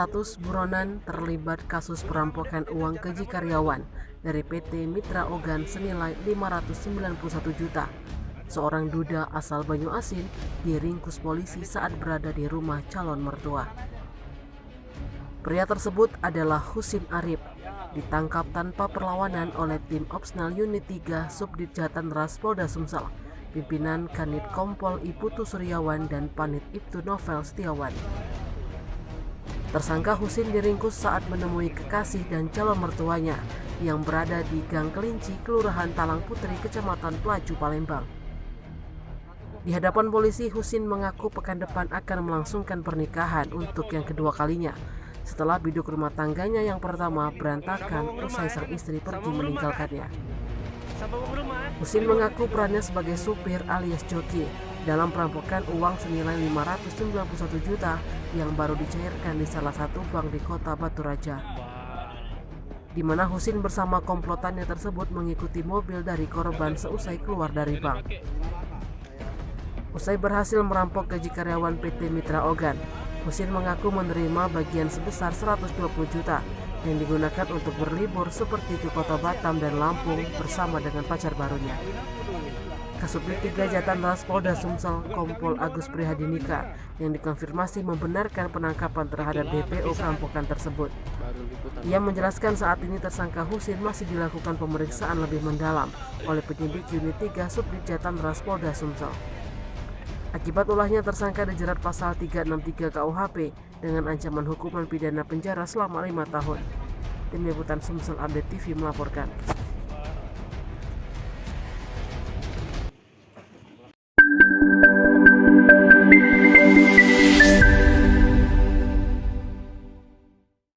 berstatus buronan terlibat kasus perampokan uang gaji karyawan dari PT Mitra Ogan senilai 591 juta. Seorang duda asal Banyuasin diringkus polisi saat berada di rumah calon mertua. Pria tersebut adalah Husin Arif, ditangkap tanpa perlawanan oleh tim Opsnal Unit 3 Subdit Jatan Ras Polda Sumsel, pimpinan Kanit Kompol Iputu Suryawan dan Panit Ibtu Novel Setiawan. Tersangka Husin diringkus saat menemui kekasih dan calon mertuanya yang berada di Gang Kelinci, Kelurahan Talang Putri, Kecamatan Pelaju, Palembang. Di hadapan polisi, Husin mengaku pekan depan akan melangsungkan pernikahan untuk yang kedua kalinya setelah biduk rumah tangganya yang pertama berantakan usai sang istri pergi meninggalkannya. Husin mengaku perannya sebagai supir alias joki dalam perampokan uang senilai 591 juta yang baru dicairkan di salah satu bank di kota Batu Raja, di mana Husin bersama komplotannya tersebut mengikuti mobil dari korban seusai keluar dari bank. Usai berhasil merampok gaji karyawan PT Mitra Ogan, Husin mengaku menerima bagian sebesar 120 juta yang digunakan untuk berlibur seperti ke kota Batam dan Lampung bersama dengan pacar barunya. Kasubdit 3 Jatan Ras Polda Sumsel Kompol Agus Prihadinika yang dikonfirmasi membenarkan penangkapan terhadap DPO perampokan tersebut. Ia menjelaskan saat ini tersangka Husin masih dilakukan pemeriksaan lebih mendalam oleh penyidik Unit 3 Subdit Jatan Ras Polda Sumsel. Akibat ulahnya tersangka dijerat pasal 363 KUHP dengan ancaman hukuman pidana penjara selama 5 tahun. Tim Liputan Sumsel Update TV melaporkan.